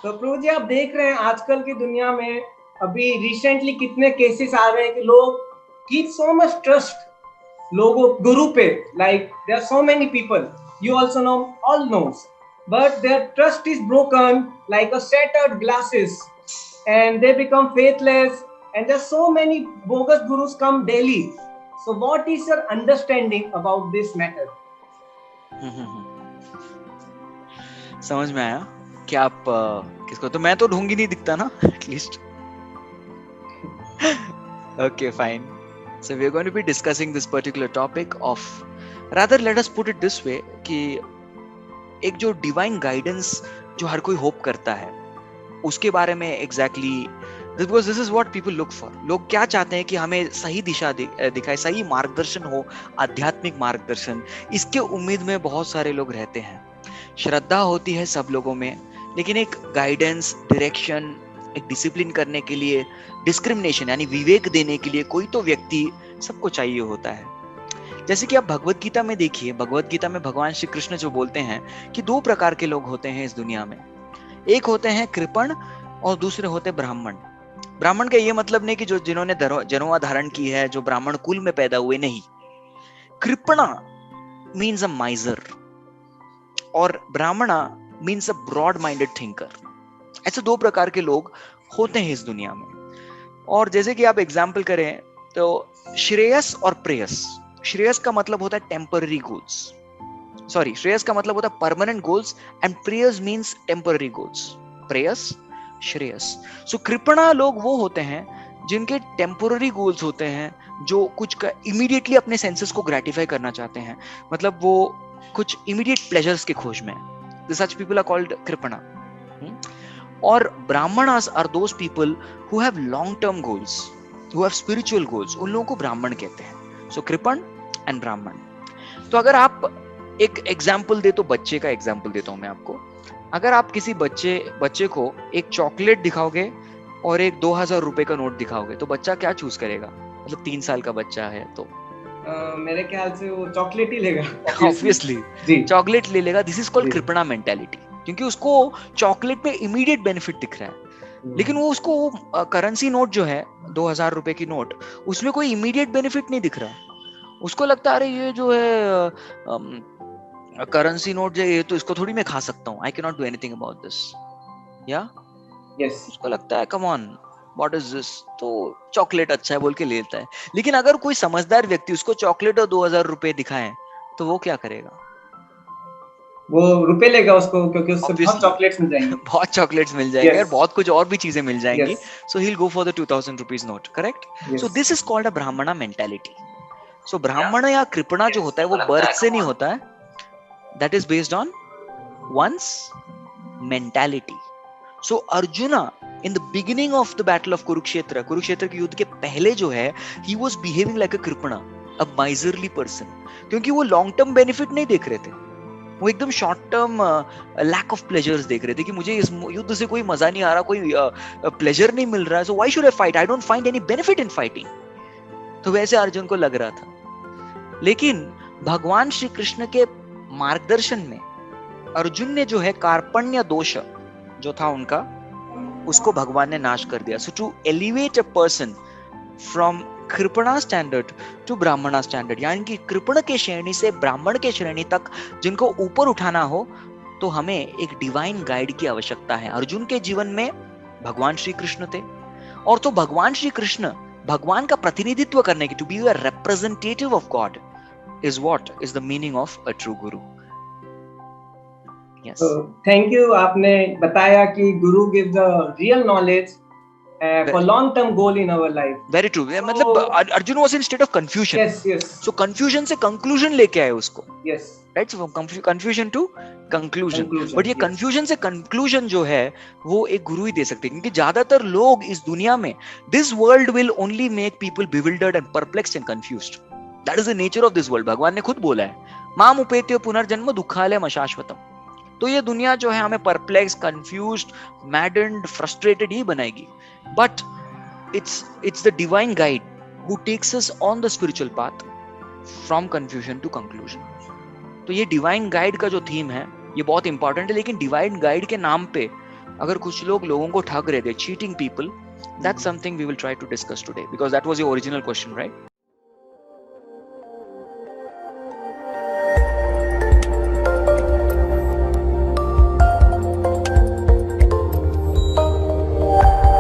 तो प्रभु जी, आप देख रहे हैं आजकल की दुनिया में अभी रिसेंटली कितने केसेस आ रहे हैं कि लोग कीप सो मच ट्रस्ट लोगों गुरु पे, like there are so many people, you also know, all knows, but their trust is broken like a shattered glasses and they become faithless, and there's so many bogus gurus come daily. So what is your understanding about this matter? समझ में आया कि आप किसको, तो मैं तो ढोंगी नहीं दिखता ना at least. Okay, fine. So we are going to be discussing this particular topic of, rather let us put it this way, कि एक जो डिवाइन गाइडेंस जो हर कोई होप करता है उसके बारे में exactly, because this is what people look for. लोग क्या चाहते हैं कि हमें सही दिशा दिखाए, सही मार्गदर्शन हो, आध्यात्मिक मार्गदर्शन. इसके उम्मीद में बहुत सारे लोग रहते हैं. श्रद्धा होती है सब लोगों में, लेकिन एक गाइडेंस, डायरेक्शन, एक डिसिप्लिन करने के लिए, डिस्क्रिमिनेशन यानी विवेक देने के लिए कोई तो व्यक्ति सबको चाहिए होता है. जैसे कि आप भगवत गीता में देखिए, भगवत गीता में भगवान श्री कृष्ण जो बोलते हैं कि दो प्रकार के लोग होते हैं इस दुनिया में. एक होते हैं कृपण और दूसरे होते ब्राह्मण. ब्राह्मण का ये मतलब नहीं कि जो जिन्होंने जनेऊ धारण की है, जो ब्राह्मण कुल में पैदा हुए, नहीं. कृपणा मीन्स अ माइजर और ब्राह्मणा means a broad minded thinker. ऐसे दो प्रकार के लोग होते हैं इस दुनिया में. और जैसे कि आप एग्जाम्पल करें तो श्रेयस और प्रेयस. श्रेयस का मतलब होता है टेम्पररी गोल्स, सॉरी, श्रेयस का मतलब होता है permanent goals, and preyas means temporary goals. Preyas, shreyas. So कृपणा लोग वो होते हैं जिनके टेम्पररी गोल्स होते हैं, जो कुछ का इमीडिएटली अपने सेंसेस को ग्रेटिफाई करना चाहते हैं, मतलब वो कुछ इमीडिएट प्लेजर्स के खोज में. Such people are called kripana. और brahmanas are those people who have long term goals, who have spiritual goals. उन लोगों को ब्राह्मण कहते हैं. सो कृपण एंड ब्राह्मण. तो अगर आप एक एग्जाम्पल दे तो बच्चे का एग्जाम्पल देता हूं मैं आपको. अगर आप किसी बच्चे को एक चॉकलेट दिखाओगे और एक 2000 रुपए का नोट दिखाओगे तो बच्चा क्या चूज करेगा? मतलब 3 साल का बच्चा है तो मेरे ख्याल से वो चॉकलेट ही लेगा, ऑब्वियसली जी, चॉकलेट ले लेगा. दिस इज कॉल्ड कृपणा मेंटालिटी, क्योंकि उसको चॉकलेट में इमीडिएट बेनिफिट दिख रहा है. लेकिन वो उसको करेंसी नोट जो है 2000 रुपए की नोट, उसमें कोई इमीडिएट बेनिफिट नहीं दिख रहा. उसको लगता है अरे ये जो है करेंसी नोट जो है, ये तो इसको थोड़ी मैं खा सकता हूँ, I can not do anything about this. या यस, उसको लगता है come on, what is this, तो चॉकलेट अच्छा है बोल के लेता है. लेकिन अगर कोई समझदार व्यक्ति उसको चॉकलेट और 2000 रुपए दिखाए तो वो क्या करेगा? वो रुपए लेगा उसको, क्योंकि उससे बहुत ऑब्वियसली चॉकलेट्स मिल जाएंगे. बहुत चॉकलेट्स मिल जाएंगे और यस, बहुत कुछ और भी चीजें मिल जाएंगी. Yes, so he will go for the 2000 rupees note, correct? So yes. This is called a ब्राह्मणा मेंटालिटी. सो ब्राह्मण या कृपणा जो होता है वो बर्थ से नहीं होता है, that is based on one's mentality. So Arjuna in the beginning of the battle of Kurukshetra के युद्ध के पहले जो है, he was behaving like a कृपणा, a miserly person, क्योंकि वो लॉन्ग टर्म बेनिफिट नहीं देख रहे थे. वो एकदम short term lack of pleasures देख रहे थे कि मुझे इस युद्ध से कोई मजा नहीं आ रहा, कोई प्लेजर नहीं मिल रहा है. So why should I fight, I don't find any benefit in fighting. तो वैसे अर्जुन को लग रहा था. लेकिन भगवान श्री कृष्ण के मार्गदर्शन में अर्जुन ने जो है कार्पण्य दोष जो था उनका, उसको भगवान ने नाश कर दिया. So to elevate a person from kripana standard to brahmana standard, यानी कि कृपण के श्रेणी से ब्राह्मण के श्रेणी तक जिनको ऊपर उठाना हो, तो हमें एक डिवाइन गाइड की आवश्यकता है. अर्जुन के जीवन में भगवान श्री कृष्ण थे, और तो भगवान श्री कृष्ण भगवान का प्रतिनिधित्व करने की, to be a representative of God, is what is the meaning of a true guru. तो थैंक यू, आपने बताया कि guru give the real knowledge for long term goal in our life. Very true. मतलब Arjun was in state of confusion. Yes, yes. So confusion से conclusion लेके आए उसको. Yes. Right? So from confusion to conclusion. But ये yes. confusion से conclusion जो है वो एक गुरु ही दे सकते हैं, क्योंकि ज्यादातर लोग इस दुनिया में, this world will only make people bewildered and perplexed and confused. That is the nature of this world. भगवान ने खुद बोला है, माम उपेत्य पुनर्जन्म दुःखालयम अशाश्वतम. तो ये दुनिया जो है हमें परप्लेक्स, कंफ्यूज्ड, मैडन्ड, फ्रस्ट्रेटेड ही बनाएगी. But it's the divine guide who takes us on the spiritual path from confusion to conclusion. तो ये डिवाइन गाइड का जो थीम है ये बहुत इंपॉर्टेंट है. लेकिन डिवाइन गाइड के नाम पे अगर कुछ लोग लोगों को ठग रहे थे, cheating people, that's something we will try to discuss today, because that was your original question, right?